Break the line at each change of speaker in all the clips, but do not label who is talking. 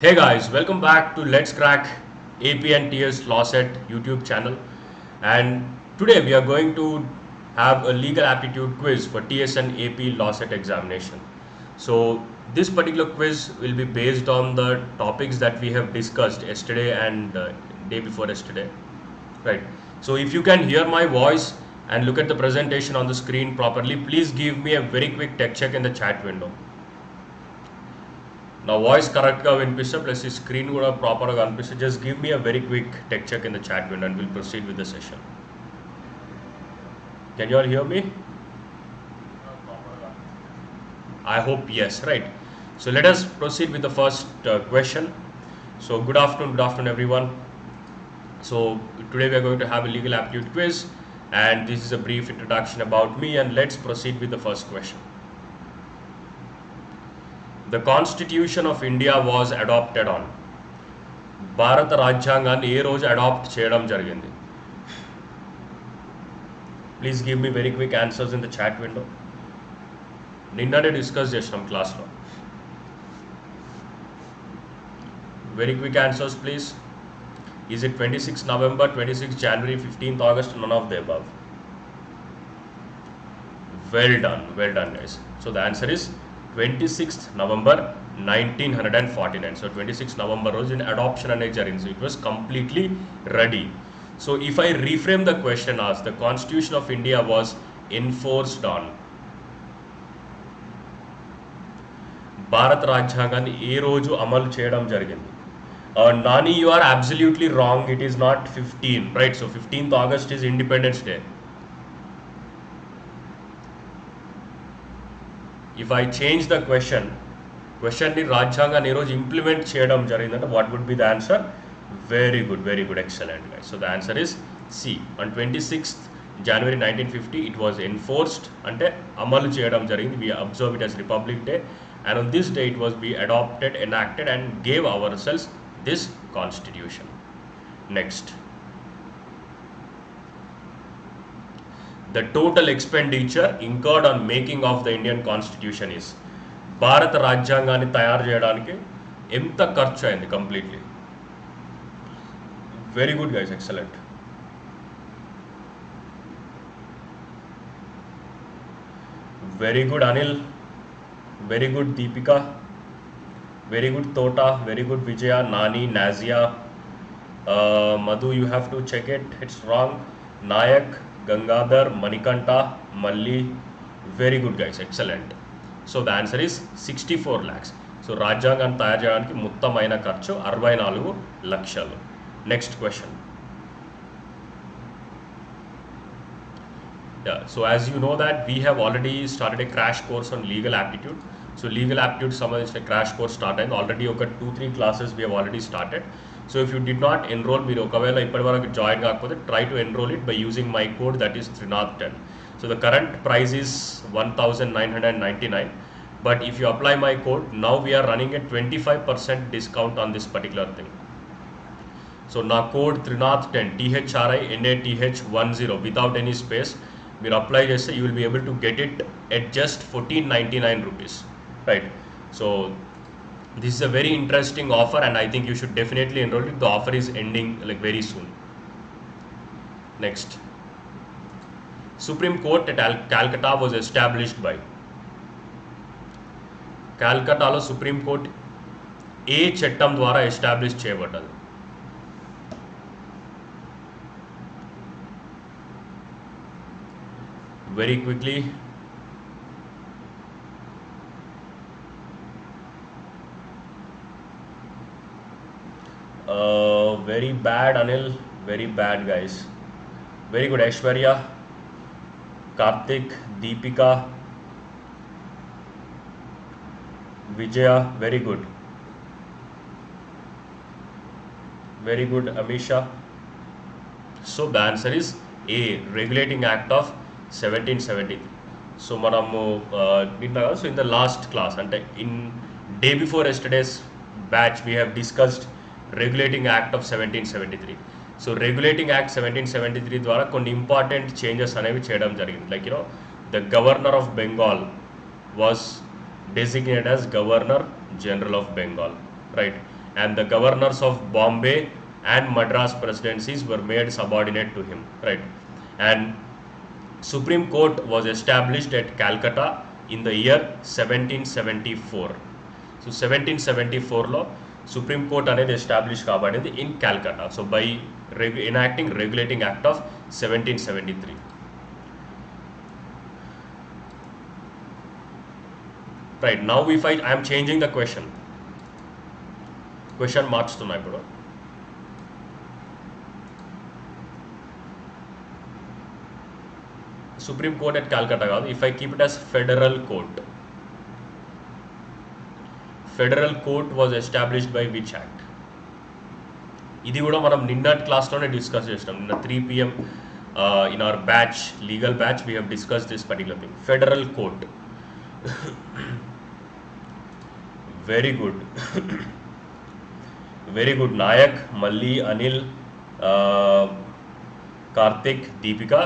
Hey guys, welcome back to Let's Crack AP and TS Lawcet YouTube channel. And today we are going to have a legal aptitude quiz for TS and AP Lawcet examination. So this particular quiz will be based on the topics that we have discussed yesterday and day before yesterday. Right. So if you can hear my voice and look at the presentation on the screen properly, please give me a very quick tech check in the chat window. Now voice correct ga vinpiste plus ee screen kuda proper ga anpiste. Just give me a very quick tech check in the chat window and we'll proceed with the session. Can you all hear me? I hope yes, right. So let us proceed with the first question. So good afternoon everyone. So today we are going to have a legal aptitude quiz and this is a brief introduction about me, and let's proceed with the first question. The Constitution of India was adopted on. భారత రాజ్యాంగాన్ని ఏ రోజు adopt చేయడం జరిగింది? Please give me very quick answers in the chat window. నిన్ననే discuss చేసినాం క్లాస్లో. Very quick answers please. Is it 26 November, 26 January, 15th August, none of the above? Well done guys. So the answer is 26th November 1949. So 26th November was in adoption and jarindi. So it was completely ready. So if I reframe the question as the Constitution of India was enforced on, భారత రాజ్యాంగాన్ని ఏ రోజు అమలు చేయడం జరిగింది? Nani, you are absolutely wrong. It is not 15, right? So 15th August is Independence Day. If I change the question ni Rajyanga ni roju implement cheyadam jarindante, what would be the answer? Very good, excellent guys. So the answer is C. On 26th January 1950 it was enforced, ante amalu cheyadam jarindi. We observe it as Republic Day, and on this day it was be adopted, enacted, and gave ourselves this constitution. Next, the total expenditure incurred on making of the Indian constitution is, భారత రాజ్యాంగాన్ని తయారు చేయడానికి ఎంత ఖర్చు అయింది completely? Very good guys, excellent. Very good Anil, very good Deepika, very good Tota, very good Vijaya, Nani, Nazia, Madhu, you have to check it, it's wrong. Nayak, Gangadhar, Manikanta, Malli, very good guys, excellent. So the answer is 64 lakhs. So రాజ్యాంగం తయారు చేయడానికి మొత్తమైన ఖర్చు 64 లక్షలు. Next question. Yeah, so as you know that we have already started a crash course on legal aptitude. So legal aptitude సంబంధించిన crash course start అయింది already. ఒక 2-3 classes we have already started. So if you did not enroll, మీరు ఒకవేళ ఇప్పటి వరకు join కాకపోతే try to enroll it by using my code, that is Thrinath 10. So the current price is 1999, but if you apply my code, now we are running a 25% discount on this particular thing. So నా code Thrinath 10, THRINATH10 without any space, మీరు apply చేస్తే you will be able to get it at just 1499 rupees. Right, so this is a very interesting offer and I think you should definitely enroll it. The offer is ending like very soon. Next, Supreme Court at Calcutta was established by. Calcutta lo Supreme Court ఏ చట్టం ద్వారా establish చేయబడ్డది? Very quickly. Very bad Anil, very bad guys. Very good Aishwarya, Karthik, Deepika, Vijaya, very good. Very good Amisha. So the answer is A, Regulating Act of 1773. So manamu so in the last class and in day before yesterday's batch we have discussed Regulating Act of 1773. So Regulating Act 1773 ద్వారా కొన్ని important changes అనేవి చేయడం జరిగింది. Like the Governor of Bengal was designated as Governor General of Bengal, right? and the governors of Bombay and Madras presidencies were made subordinate to him, right? And Supreme Court was established at Calcutta in the year 1774. So 1774 లో Supreme Court అనేది establish కాబడింది in Calcutta. So by enacting Regulating Act of 1773. Right, now if I am changing the question మార్చుతున్నా ఇప్పుడు. Supreme Court at Calcutta కాదు, if I keep it as Federal Court. Federal Court was established by which act? ఇది కూడా మనం నిన్నటి క్లాస్లోనే discuss చేసినాం. నిన్న 3 PM in our batch, legal batch, we have discussed this particular thing. Federal Court. Very good. Very good. Nayak, Malli, Anil, Karthik, Deepika.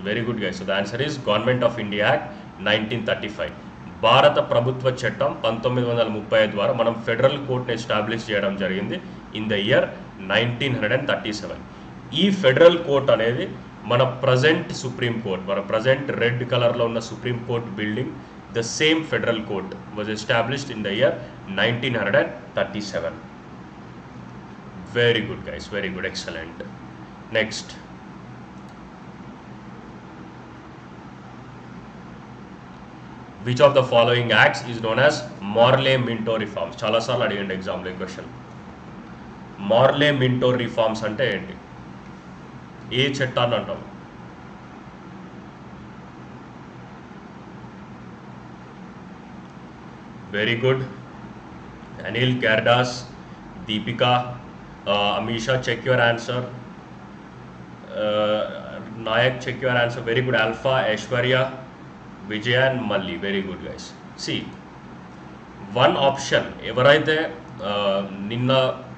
Very good, guys. So the answer is Government of India Act 1935. భారత ప్రభుత్వ చట్టం 1935 ద్వారా మనం federal కోర్ట్ని establish చేయడం జరిగింది in the year 1937. ఈ federal court అనేది మన ప్రజెంట్ సుప్రీం కోర్ట్, మన ప్రజెంట్ రెడ్ కలర్లో ఉన్న supreme court building, the same federal court was established in the year 1937. Very good guys, very good, excellent. Next, which of the following acts is known as Morley Minto reforms? చాలా సార్లు అడిగండి ఎగ్జామ్లో ఈ question. Morley Minto reforms అంటే ఏంటి? ఏ చట్టాన్ని అంటాం? Very good. Anil, Gardas, Deepika, Amisha, check your answer. Nayak, check your answer. Very good. Alpha, Aishwarya, Vijay and Malli. Very good, guys. See, one option, ఎవరైతే నిన్న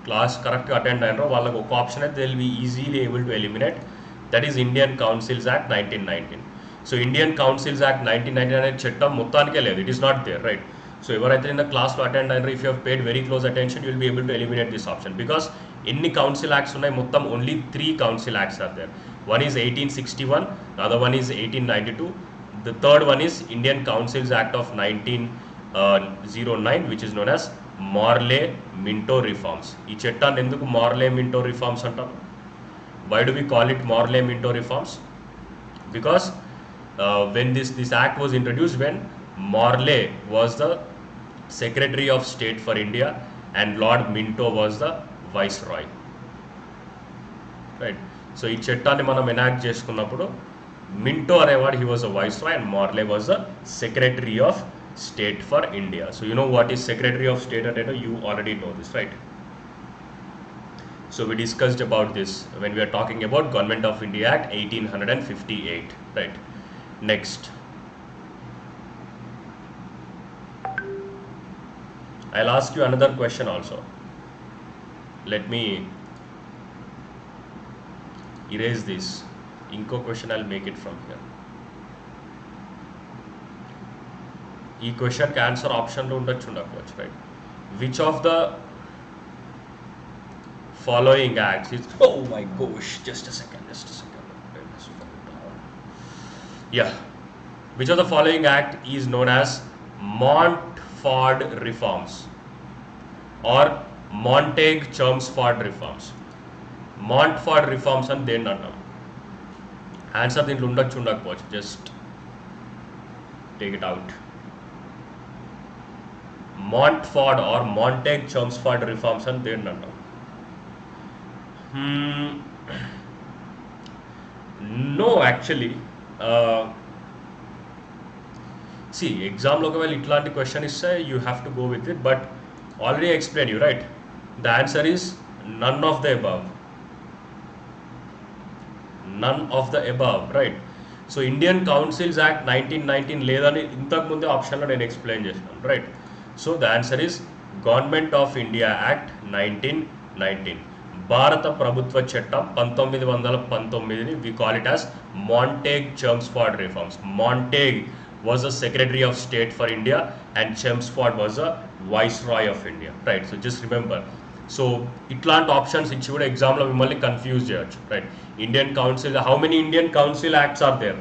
క్లాస్ కరెక్ట్గా attend అయినారో వాళ్ళకి ఒక option అయితే they will be easily able to eliminate, that is Indian Councils Act 1919. So Indian Councils Act 1919 అనే చట్టం మొత్తానికే లేదు, it is not there, right? So ఎవరైతే నిన్న క్లాస్లో అటెండ్ అయినారో, if you have paid very close attention, you will be able to eliminate this option, because ఎన్ని council acts ఉన్నాయి? మొత్తం only 3 council acts are there. One is 1861, the other one is 1892. The third one is Indian Councils Act of 1909, which is known as Morley Minto reforms. ఈ చట్టాన్ని ఎందుకు Morley Minto reforms అంటారు? Why do we call it Morley Minto reforms? Because when this act was introduced, when Morley was the Secretary of State for India and Lord Minto was the Viceroy, right? So ఈ చట్టాన్ని మనం enact చేసుకున్నప్పుడు Minto అనేవాడు, he was a viceroy, and Morley was the Secretary of State for India. So you know what is Secretary of State and you already know this, right? So we discussed about this when we are talking about Government of India Act 1858, right? Next, I'll ask you another question also. Let me erase this. ఇంకో question I'll make it from here. ఈ క్వశ్చన్కి answer ఆప్షన్లో ఉండకపోవచ్చు, right? Which of the following acts is, oh my gosh, just a second. Yeah, which of the following act is known as Montford reforms or Montague-Chelmsford reforms? Montford reforms అని దేన్ని అంటాం? Answer దీంట్లో ఉండకపోవచ్చు, just take it out. Montford or Montague-Chelmsford reforms అని దేన్ని అంటాం? No, actually. See, ఎగ్జామ్లో ఒకవేళ ఇట్లాంటి క్వశ్చన్ ఇస్తే you have to go with it, but already explain you, right? The answer is none of the above. None of the above, right? So Indian Councils Act 1919 లేదని ఇంతకుముందే ఆప్షన్లో నేను explain చేసినాను, right? So the answer is government of India act 1919. భారత ప్రభుత్వ చట్టం 1919ని we call it as Montague-Chelmsford reforms. Montague was the Secretary of State for India and Chelmsford was the Viceroy of India, right? So just remember, so ఇట్లాంటి options ఇచ్చి కూడా ఎగ్జామ్లో మిమ్మల్ని confuse చేయొచ్చు, right? Indian council, how many Indian council acts are there?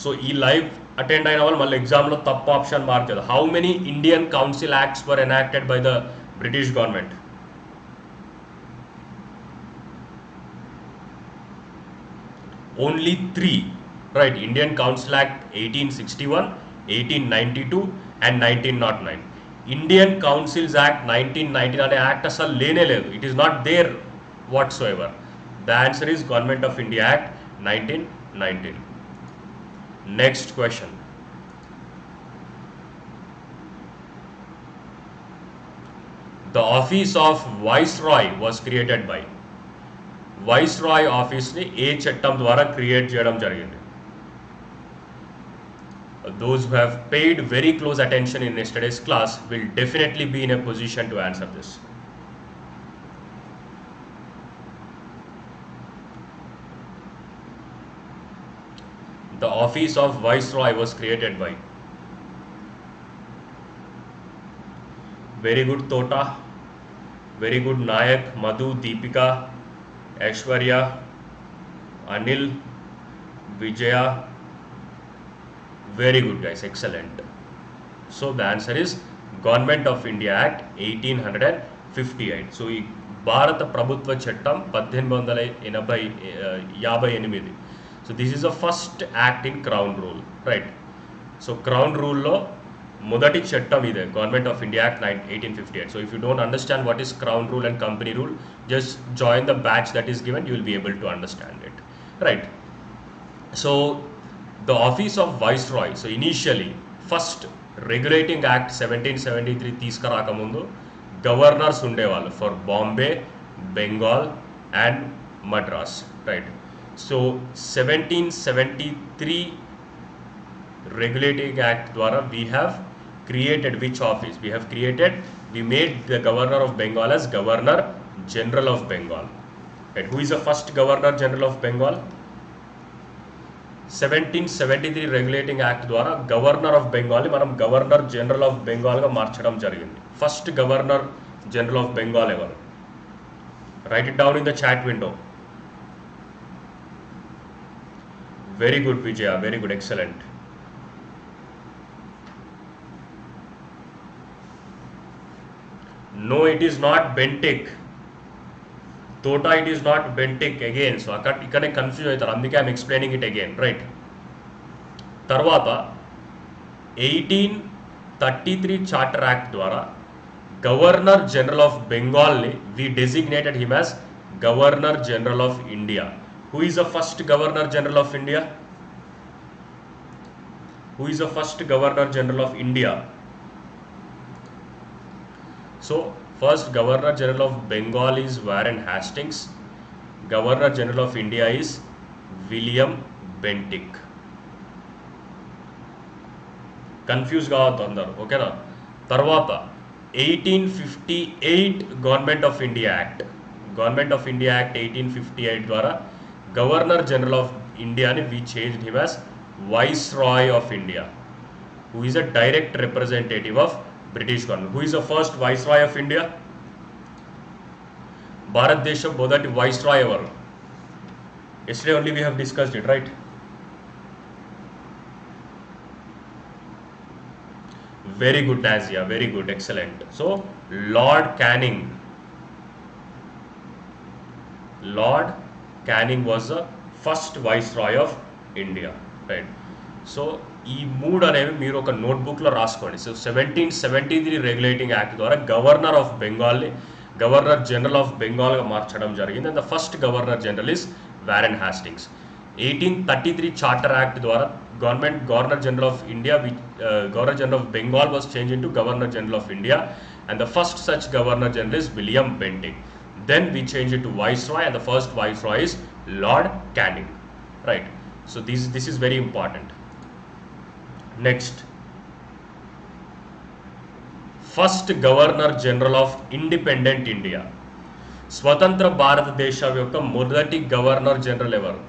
So ఈ live attend అయిన వాళ్ళు మళ్ళీ ఎగ్జామ్లో తప్పు ఆప్షన్ మార్చారు. How many Indian council acts were enacted by the British government? Only 3, right? Indian Council Act 1861, 1892 and 1909. Indian Councils Act 1919 అనే act అసలు లేనే లేదు. It is not there whatsoever. The answer is government of India act 1919. Next question. The office of viceroy was created by. Viceroy ఆఫీస్ని ఏ చట్టం ద్వారా create చేయడం జరిగింది? Those who have paid very close attention in yesterday's class will definitely be in a position to answer this. The office of Viceroy was created by. Very good Tota, very good Nayak, Madhu, Deepika, Aishwarya, Anil, Vijaya. Very good guys, excellent. So the answer is Government of India Act 1858. So ఈ భారత ప్రభుత్వ చట్టం 1858. So this is the first act in crown rule, right? So crown rule లో మొదటి చట్టం ఇదే, government of India act 1858. So if you don't understand what is crown rule and company rule, just join the batch that is given, you will be able to understand it, right? So the office of viceroy, so initially first regulating act 1773 తీసుకురాకముందు governors ఉండేవాళ్ళు for Bombay, Bengal and Madras, right? So 1773 regulating act dwara we have created which office? We made the governor of Bengal as Governor General of Bengal, right? Who is the first Governor General of Bengal? 1773 regulating act dwara Governor of Bengal ni manam Governor General of Bengal ga marchadam jarigindi. First Governor General of Bengal ever? Write it down in the chat window. Very good Vijaya, very good, excellent. No, it is not Bentic. Tota, it is not Bentic again. So ikkane confuse aitaru, అందుకే I am explaining it again, right? తర్వాత 1833 charter act ద్వారా governor general of బెంగాల్ని we designated him as Governor General of India. Who is the first Governor General of India? Who is the first Governor General of India? So first Governor General of Bengal is Warren Hastings. Governor General of India is William Bentinck. Confused కావద్దు అందరు, ఓకేనా? తర్వాత 1858 government of India act 1858 ద్వారా governor general of ఇండియాని we changed him as Viceroy of India, who is a direct representative of British government. Who is the first Viceroy of India? భారతదేశం మొదటి Viceroy ఎవరు? Yesterday only we have discussed it, right? Very good Nazia, very good, excellent. So Lord Canning was the first Viceroy of India, right? So ఈ మూడు అనేవి మీరు ఒక నోట్బుక్లో రాసుకోండి. సో 1773 రెగ్యులేటింగ్ యాక్ట్ ద్వారా గవర్నర్ ఆఫ్ బెంగాల్ని గవర్నర్ జనరల్ ఆఫ్ బెంగాల్గా మార్చడం జరిగింది. And the first governor general is Warren Hastings. 1833 charter act ద్వారా governor general of India governor general of Bengal was change into governor general of India, and the first such governor general is William Bentinck. Then we change it to Viceroy, and the first Viceroy is Lord Canning, right? So this is very important. Next, first Governor General of Independent India. స్వతంత్ర భారతదేశం యొక్క మొదటి governor general ఎవరు?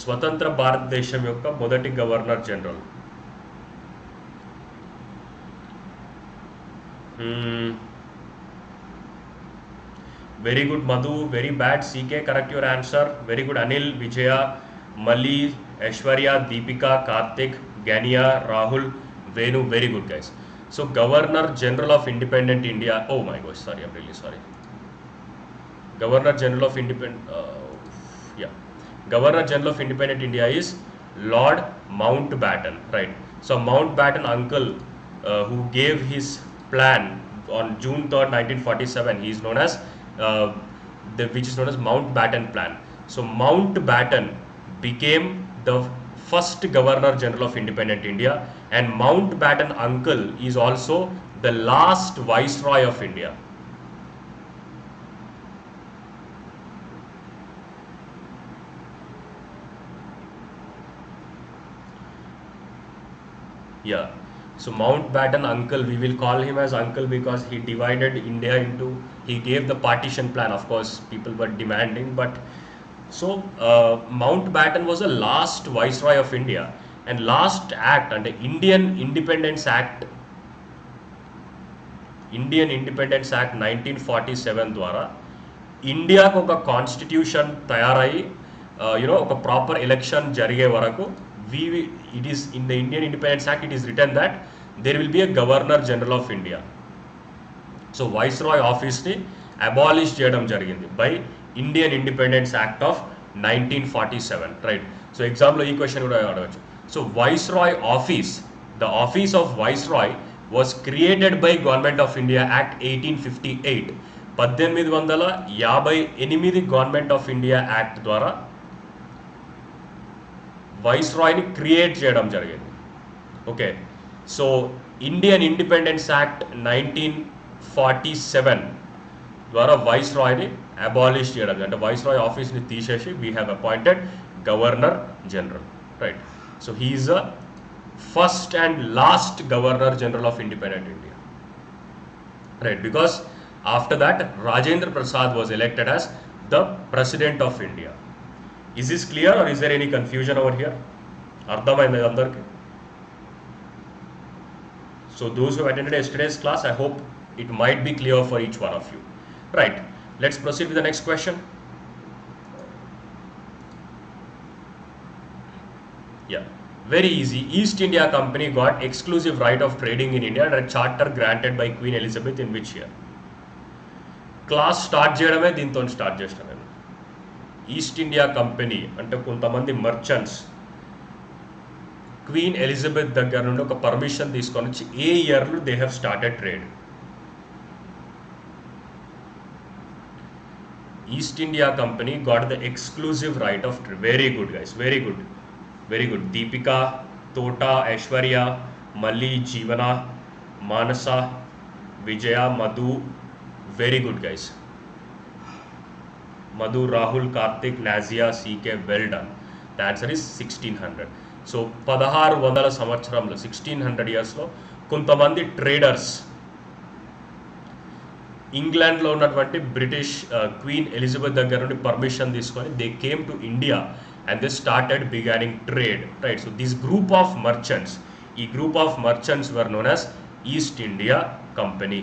స్వతంత్ర భారతదేశం యొక్క మొదటి governor general Hmm. Very good, Madhu. Very bad. CK, correct your answer. Very good, Anil, Vijaya, Mali, Aishwarya, Deepika, Karthik, Gania, Rahul, Venu. Very good, guys. So, Governor General of Independent India. Oh my gosh, sorry, I'm really sorry. Governor General of Yeah, Governor General of Independent India is Lord Mountbatten, right? So Mountbatten uncle, who gave his plan on June 3rd, 1947, he is known as uh, which is known as Mountbatten Plan. So Mountbatten became the first Governor General of Independent India, and Mountbatten uncle is also the last Viceroy of India. Yeah. So Mountbatten uncle, we will call him as uncle because he divided India into, he gave the partition plan. Of course, people were demanding, but so Mountbatten was the last viceroy of India, and last act under Indian Independence Act 1947 ద్వారా ఇండియాకు ఒక constitution తయారై ఒక proper election జరిగే వరకు it is in the Indian Independence Act, it is written that there will be a Governor General of India. So Viceroy office ni abolish చేయడం జరిగింది by Indian Independence Act of 1947, right? So exam లో ఈ question కూడా అడగచ్చు. So Viceroy office, the office of Viceroy was created by Government of India Act 1858. 1858 government of India act ద్వారా వైస్రాయ్ని create చేయడం జరిగింది. Okay, so Indian independence act 1947 ద్వారా వైస్రాయ్ని abolish చేయడం, అంటే వైస్రాయ్ ఆఫీస్ని తీసేసి we have appointed governor general, right? So he is the first and last governor general of independent India, right? Because after that Rajendra Prasad was elected as the President of India. Is this clear or is there any confusion over here? Ardhamaindi andarki? So those who attended yesterday's class, I hope it might be clear for each one of you, right? Let's proceed with the next question. Yeah, very easy. East India Company got exclusive right of trading in India under a charter granted by Queen Elizabeth in which year? Class start చేయడమే దీంతో start చేస్తాను నేను. East India company అంటే కొంతమంది merchants queen Elizabeth దగ్గర నుండి ఒక permission తీసుకొని వచ్చి ఏ ఇయర్లో they have started trade? East India company got the exclusive right of trade. Very good guys, very good, very good. Deepika, Thota, Aishwarya, Malli, Jeevana, Manasa, Vijaya, Madhu, very good guys. Madhu, Rahul, Karthik, Nazia, CK, well done. The answer is 1600. So 1600 సంవత్సరంలో 1600 years లో కొంతమంది traders ఇంగ్లాండ్లో ఉన్నటువంటి British queen Elizabeth దగ్గర నుండి permission తీసుకొని they came to India and they started beginning trade, right? So this group of merchants, ఈ group of merchants were known as East India company.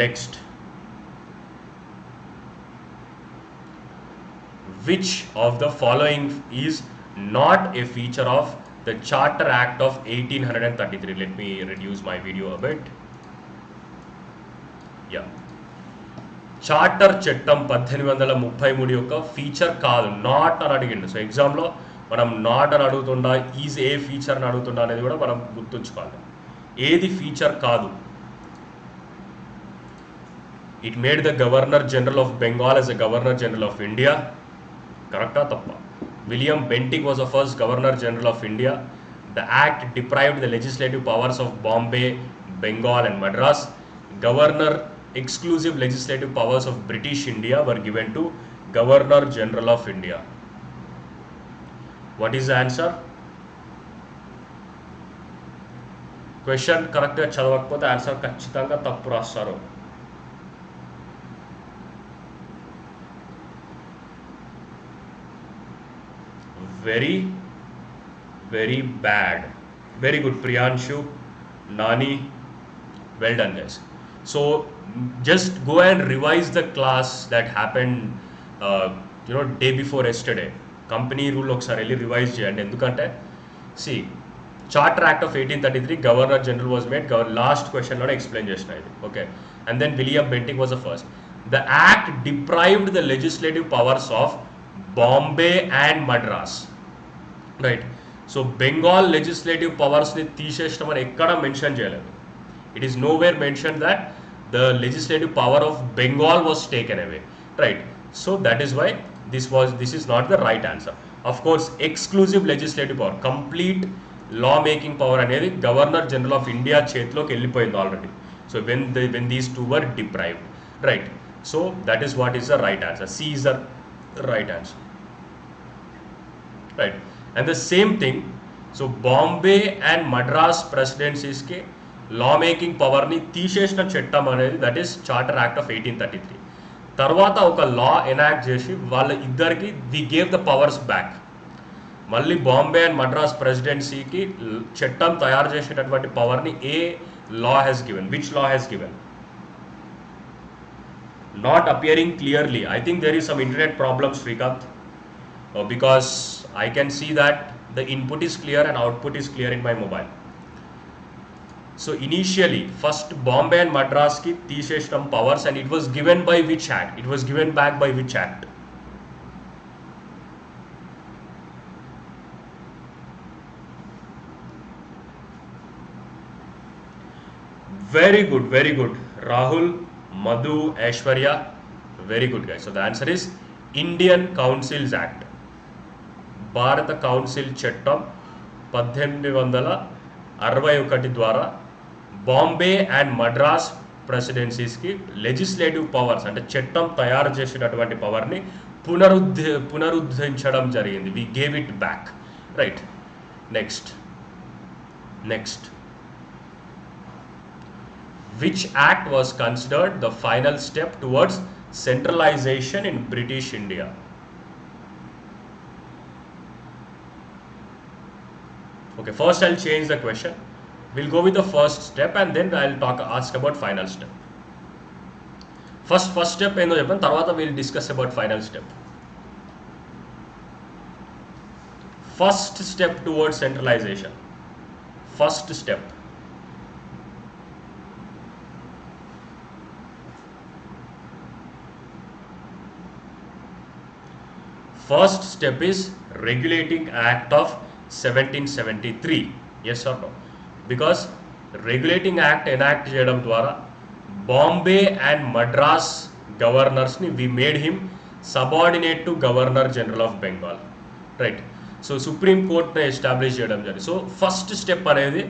Next, which of the following is not a feature of the Charter Act of 1833? Let me reduce my video a bit. Yeah, charter చట్టం 1833 యొక్క feature కాదు, not అని అడిగిండు. So ఎగ్జామ్లో మనం not అని అడుగుతుండా, is a feature అని అడుగుతుండా అనేది కూడా మనం గుర్తుంచుకోవాలి. ఏది ఫీచర్ కాదు? It made the Governor General of Bengal as a Governor General of India. Correcta tappa? William Bentinck was the first Governor General of India. The act deprived the legislative powers of Bombay, Bengal and Madras. Governor exclusive legislative powers of British India were given to Governor General of India. What is the answer? Question correct ga chadavakapothe answer kachchitanga tappu rastaru. Very, very bad. Very good, Priyanshu, Nani, well done guys. So just go and revise the class that happened, day before yesterday. Company rule ఒకసారి వెళ్ళి revise చేయండి. ఎందుకంటే see, Charter Act of 1833, Governor General was made. Last question lo explain chesina idi. Okay, and then William Bentinck was the first. The act deprived the legislative powers of Bombay and Madras. Right. So Bengal legislative powers ni తీసేస్తామని ఎక్కడ mention చేయలేదు. It is nowhere mentioned that the legislative power of Bengal was taken away. Right. So that is why this is not the right answer. Of course, exclusive legislative power, complete law making power అనేది Governor General of India చేతిలోకి వెళ్ళిపోయింది already. So when these two were deprived. Right. So that is what is the right answer. C is the right answer. Right. And the same thing, so Bombay and Madras presidencies ki law making power ni తీసేసిన చట్టం అనేది that is Charter Act of 1833. తర్వాత ఒక లా enact చేసి వాళ్ళ ఇద్దరికి we gave the powers back. మళ్ళీ Bombay and Madras ప్రెసిడెన్సీకి చట్టం తయారు చేసేటటువంటి పవర్ని ఏ law has given, which law has given? Not appearing clearly. I think there is some internet problem, Srikanth, because I can see that the input is clear and output is clear in my mobile. So initially, first Bombay and Madras ki తీసేసిన powers, and it was given by which act? It was given back by which act? Very good, very good. Rahul, Madhu, Aishwarya, very good guys. So the answer is Indian Councils Act. భారత council చట్టం 1861 ద్వారా Bombay and Madras ప్రెసిడెన్సీస్కి legislative powers అంటే చట్టం తయారు చేసేటటువంటి పవర్ని పునరుద్ధరించడం జరిగింది. We gave it back. Right. Next which act was considered the final step towards centralization in British India? Okay, first I'll change the question. We'll go with the first step and then I'll ask about final step. First step endo cheppanu, tarvata we'll discuss about final step. First step towards centralization. First step. First step is Regulating Act of 1773. Yes or no? Because Regulating Act enact చేయడం ద్వారా Bombay and Madras governors ni we made him subordinate to Governor General of Bengal. Right. So Supreme Court ని establish చేయడం జరిగింది. So first step అనేది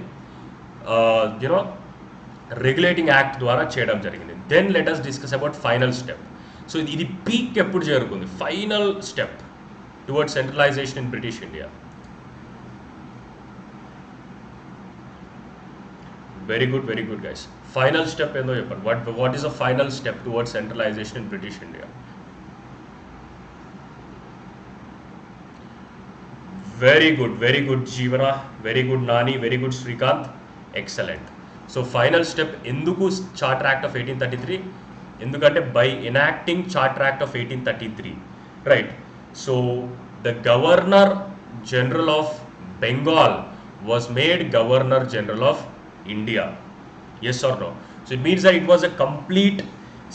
Regulating Act ద్వారా చేయడం జరిగింది. Then let us discuss about final step. So ఇది peak ఎప్పుడు చేరుకుంది? Final step towards centralization in British India. Very good guys. Final step endo cheppanu. What is the final step towards centralization in British India? Very good Jeevana, very good Nani, very good Srikanth. Excellent. So final step enduku Charter Act of 1833? Endukante by enacting Charter Act of 1833. Right. So the Governor General of Bengal was made Governor General of India. Yes or no? So it means that it was a complete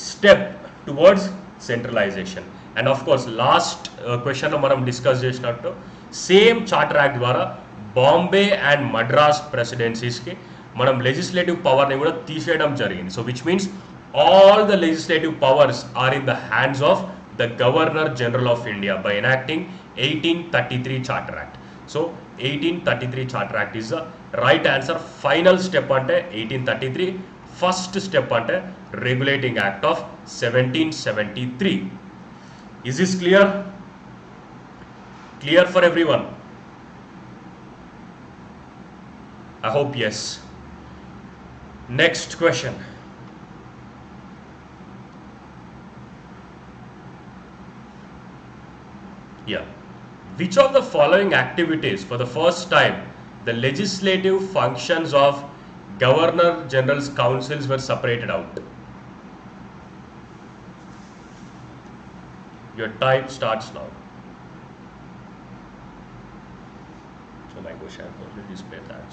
step towards centralization. And of course last question lo manam discuss chesinattu same Charter Act ద్వారా Bombay and Madras presidencies ki manam legislative power ni kuda తీసేయడం జరిగింది. So which means all the legislative powers are in the hands of the Governor General of India by enacting 1833 Charter Act. So 1833 Charter Act is the right answer. Final step ante 1833, first step ante Regulating Act of 1773. Is this clear? Clear for everyone? I hope yes. Next question. Yeah. Which of the following activities for the first time the legislative functions of Governor General's councils were separated out. Your time starts now. So my question will display that.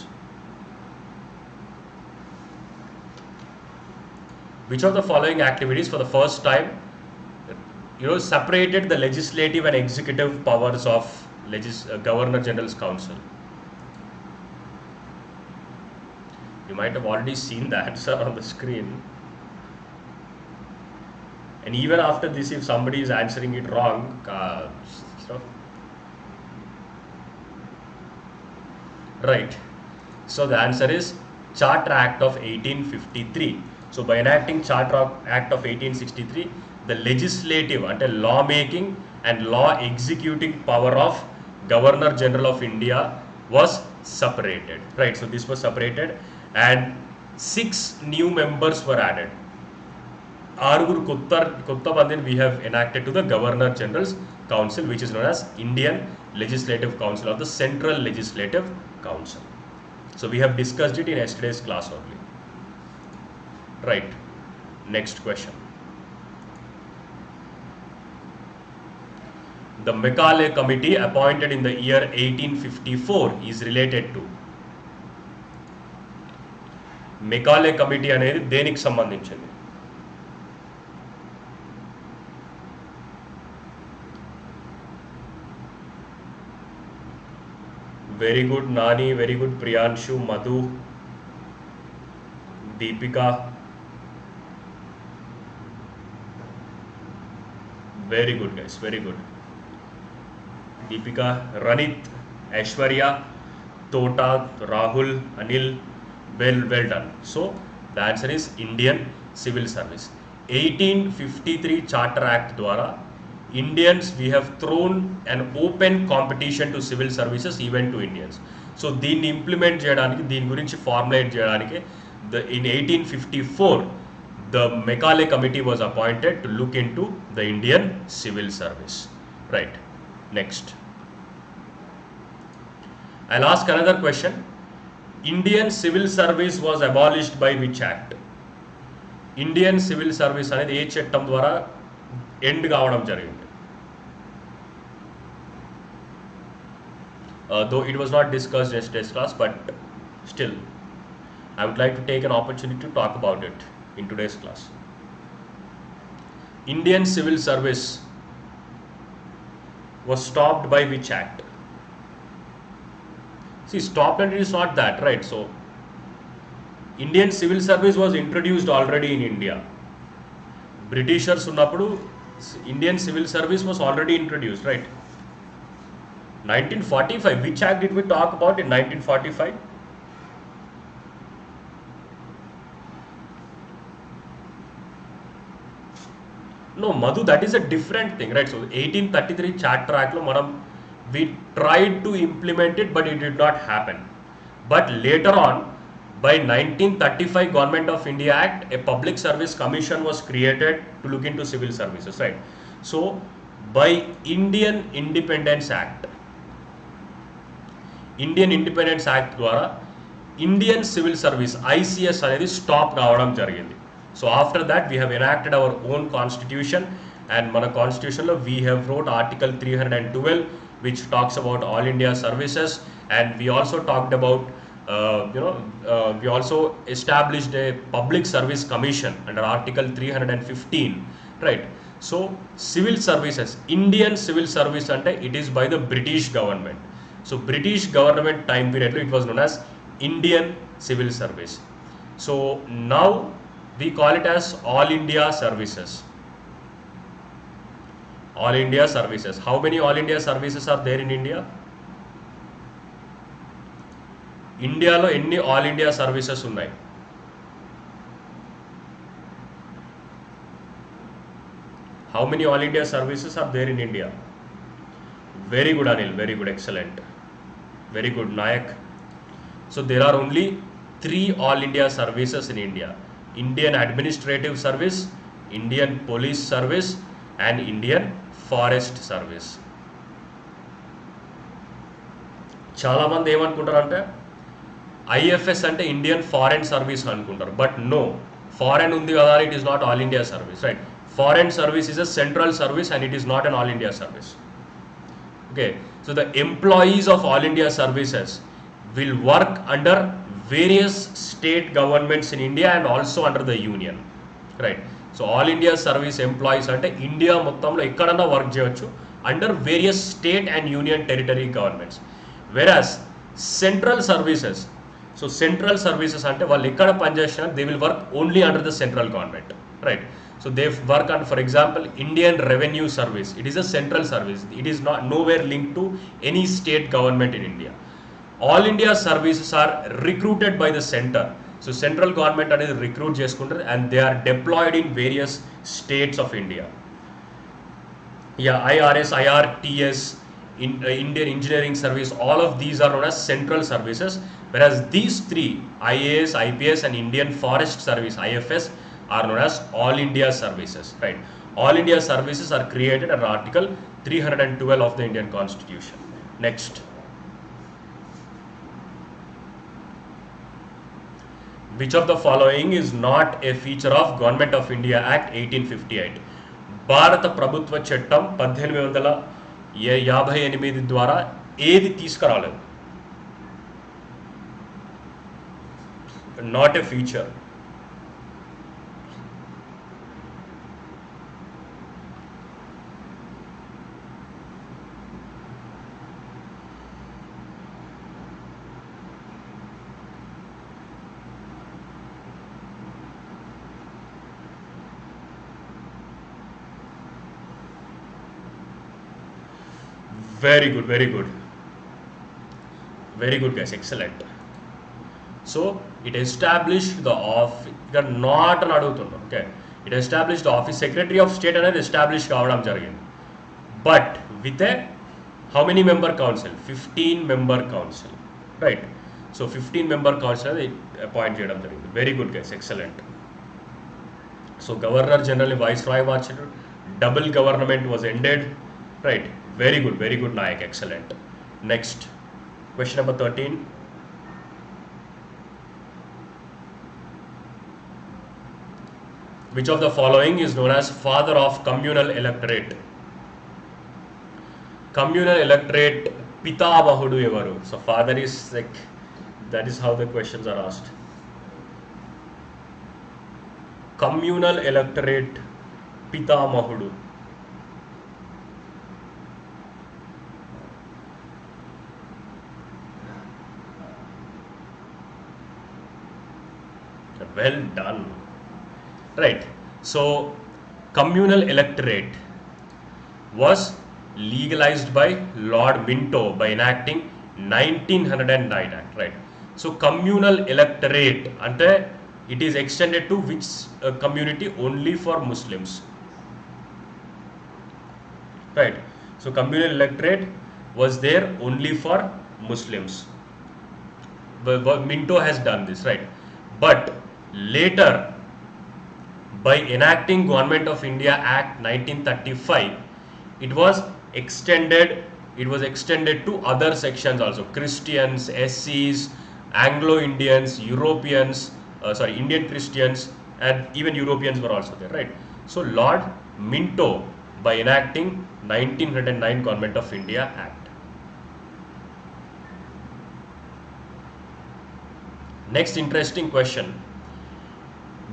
Which of the following activities for the first time separated the legislative and executive powers of Governor General's Council? You might have already seen the answer on the screen. And even after this, if somebody is answering it wrong, right. So the answer is Charter Act of 1853. So by enacting Charter Act of 1863, the legislative and law making and law executing power of Governor General of India was separated. Right. So this was separated, and 6 new members were added. Arguru Kutta Bandin we have enacted to the Governor General's Council, which is known as Indian Legislative Council or the Central Legislative Council. So we have discussed it in yesterday's class only. Right. Next question. The Macaulay Committee appointed in the year 1854 is related to. Macaulay Committee అనేది దేనికి సంబంధించింది? Very good Nani, very good Priyanshu, Madhu, Deepika. Very good guys, very good. Deepika, Ranit, Aishwarya, Tota, Rahul, Anil, well done. So the answer is Indian Civil Service. 1853 Charter Act dwara Indians, we have thrown an open competition to civil services even to Indians. So దీన్ని implement చేయడానికి, దీని గురించి formulate చేయడానికి in 1854 the Macaulay Committee was appointed to look into the Indian civil service. Right. Next. I'll ask another question. Indian civil service was abolished by which act? Indian civil service అనేది ఏ చట్టం ద్వారా end కావడం జరిగింది? Though it was not discussed in yesterday's class, but still I would like to take an opportunity to talk about it in today's class. Indian civil service was stopped by which act? See, stopped and it is not that, right? So Indian civil service was introduced already in India. Britishers ఉన్నప్పుడు Indian civil service was already introduced, right? 1945, which act did we talk about in 1945? No, Madhu, that is a different thing, right? So 1833 Charter Act lo we tried to implement it, but it did not happen. But later on, by 1935 Government of India Act, a Public Service Commission was created to look into civil services, right? So by Indian Independence Act ద్వారా Indian Civil Service ICS అనేది stop కావడం జరిగింది. So after that we have enacted our own constitution, and మన constitution లో we have wrote article 312 which talks about all India services, and we also talked about we also established a Public Service Commission under article 315, right? So civil services, Indian civil service ante it is by the British government. So British government time period it was known as Indian Civil Service. So now we call it as All India Services. All India Services. How many All India Services are there in India? ఇండియాలో ఎన్ని all India services ఉన్నాయి? How many All India services are there in India? Very good Anil, very good, excellent. Very good Nayak. So there are only 3 All India services in India. Indian Administrative Service, Indian Police Service and Indian Forest Service. చాలా మంది ఏమనుకుంటారంటే IFS అంటే Indian foreign service అనుకుంటారు, but no, foreign ఉంది కదా, it is not all India service, right? Foreign service is a central service and it is not an all India service. Okay, so the employees of all India services will work under various state governments in India and also under the union, right? So all India service employees ante India మొత్తంలో ఎక్కడన్నా work చేయొచ్చు under various state and union territory governments, whereas central services, so central services ante వాళ్ళు ఎక్కడ పనిచేసినా they will work only under the central government, right? So they work on, for example, Indian Revenue Service. It is a central service. It is not nowhere linked to any state government in India. All India services are recruited by the center. So central government is recruit చేసుకుంటారు and they are deployed in various states of India. Yeah, IRS, IRTS, Indian Engineering Service, all of these are known as central services, whereas these three, IAS, IPS and Indian Forest Service, IFS, are known as all India services, right? All India services are created under Article 312 of the Indian Constitution. Next, which of the following is not a feature of Government of India Act 1858? భారత ప్రభుత్వ చట్టం 1858 ద్వారా ఏది తీసుకురాలేదు? Not a feature. Very good, very good, very good guys, excellent. So it established the office, not an adugutunna, okay, it established the office, Secretary of State అనేది established కావడం జరిగింది, but with a how many member council? 15 member council, right? So 15 member council అనేది appoint చేయడం జరిగింది. Very good guys, excellent. So Governor General Viceroy మార్చారు, double government was ended, right? Very good, Nayak, excellent. Next, question number 13. Which of the following is known as father of communal electorate? Communal electorate, Pitamahudu evaru. So father is like, that is how the questions are asked. Communal electorate, Pitamahudu. Well done, right? So communal electorate was legalized by Lord Minto by enacting 1909 Act, right? So communal electorate ante it is extended to which community? Only for Muslims, right? So communal electorate was there only for Muslims. Minto has done this, right? But later, by enacting Government of India Act 1935, it was extended to other sections also. Christians, SCs, Anglo-Indians, Europeans, Indian Christians and even Europeans were also there, right? So Lord Minto by enacting 1909 Government of India Act. Next interesting question.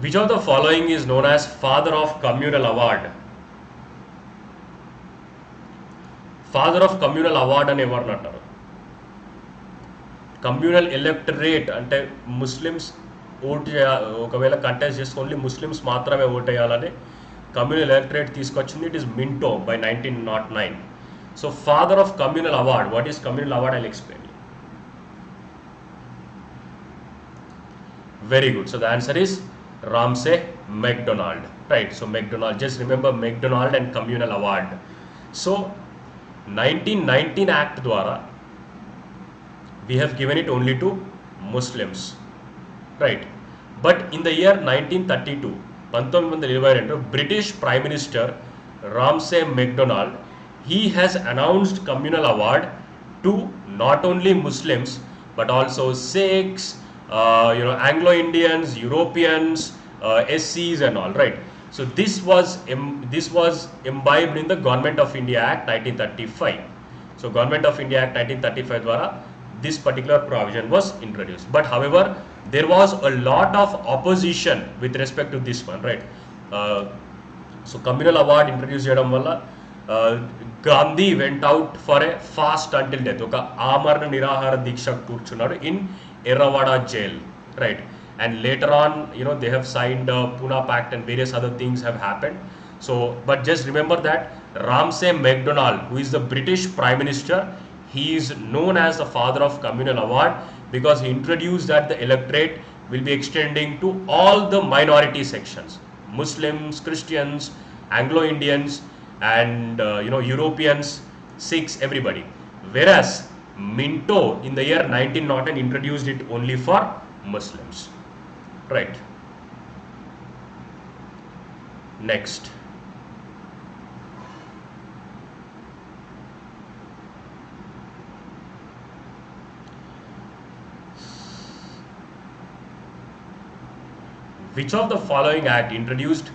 Which of the following is known as father of communal award? Father of communal award అని ఎవరిని అంటారు? Communal electorate అంటే Muslims vote ఒకవేళ contest చేస్తే only Muslims మాత్రమే vote వేయాలని communal electorate తీసుకొచ్చింది. It is Minto by 1909. So father of communal award, what is communal award? I will explain. Very good. So the answer is Ramsay MacDonald, right? So MacDonald, just remember MacDonald and communal award. So 1919 Act dwara we have given it only to Muslims, right? But in the year 1932, 1922, British Prime Minister Ramsay MacDonald, he has announced communal award to not only Muslims but also Sikhs, Anglo-Indians, Europeans, SCs and all, right? So this was imbibed in the Government of India Act 1935. So Government of India Act 1935 dwara this particular provision was introduced. But however, there was a lot of opposition with respect to this one, right? So Communal Award introduced చేయడం వల్ల Gandhi went out for a fast until death. ఒక ఆమరణ నిరాహార దీక్ష కూర్చున్నాడు in Errawada jail, right? And later on, they have signed Pune Pact and various other things have happened. So, but just remember that Ramsay MacDonald, who is the British Prime Minister, he is known as the father of Communal Award because he introduced that the electorate will be extending to all the minority sections, Muslims, Christians, Anglo-Indians, and Europeans, Sikhs, everybody. Whereas Minto in the year 1909 introduced it only for Muslims, right? Next. Which of the following act introduced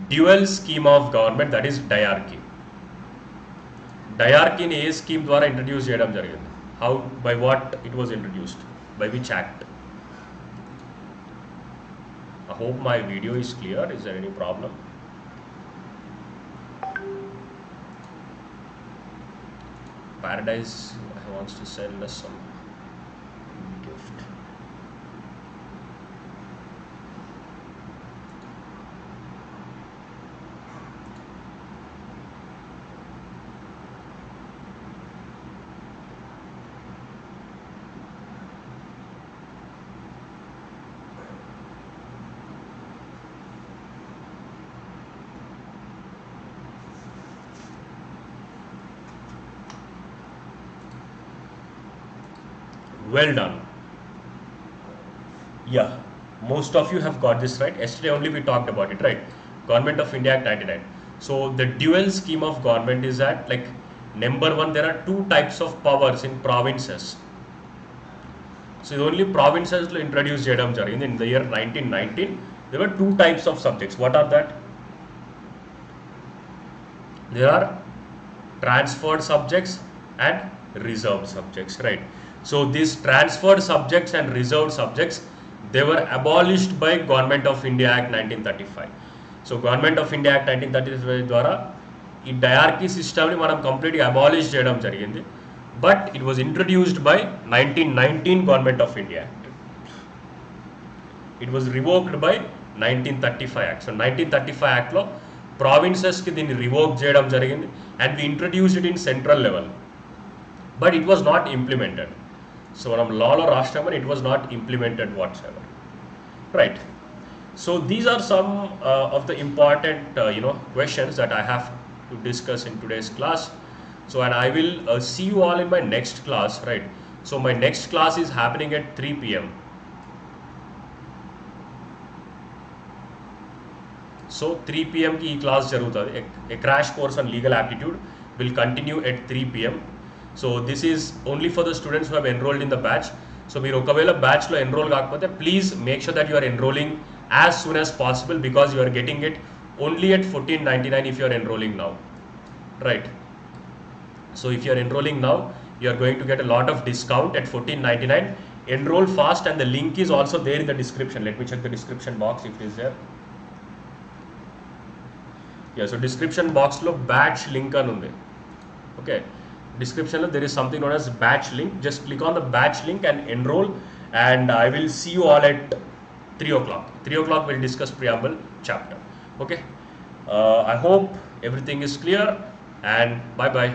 dual scheme of government, that is diarchy? Diarchy in a scheme ద్వారా introduce చేయడం జరిగింది. How, by what it was introduced? By which act? I hope my video is clear. Is there any problem? Paradise wants to sell us some gift. Well done. Yeah, most of you have got this right. Yesterday only we talked about it, right? Government of India Act 99. So the dual scheme of government is that, like, number one, there are two types of powers in provinces. So only provinces will introduce చేయడం జరిగింది. In the year 1919, there were two types of subjects. What are that? There are transferred subjects and reserved subjects, right? So these transferred subjects and reserved subjects, they were abolished by Government of India Act 1935. So Government of India Act 1935 ద్వారా ఈ dyarchy సిస్టమ్ని మనం కంప్లీట్గా abolish చేయడం జరిగింది. But it was introduced by 1919 Government of India Act. It was revoked by 1935 Act. So 1935 Act లో provincesకి దీన్ని revoke చేయడం జరిగింది and we introduced it in central level. But it was not implemented. So మనం లాలో రాష్ట్రం it was not implemented whatsoever, right? So these are some of the important questions that I have to discuss in today's class. So and I will see you all in my next class, right? So my next class is happening at 3 p.m. So 3 p.m. ki ee class jarugutadi. A crash course on legal aptitude will continue at 3 p.m. So this is only for the students who have enrolled in the batch. So మీరు ఒకవేళ batch లో enroll కాకపోతే please make sure that you are enrolling as soon as possible because you are getting it only at 1499 if you are enrolling now, right? So if you are enrolling now, you are going to get a lot of discount at 1499. Enroll fast and the link is also there in the description. Let me check the description box if it is there. Yeah, so description box lo batch link అని ఉంది. Okay, description lo there is something known as batch link. Just click on the batch link and enroll, and I will see you all at 3 o'clock. 3 o'clock we'll discuss preamble chapter. Okay, I hope everything is clear, and bye bye.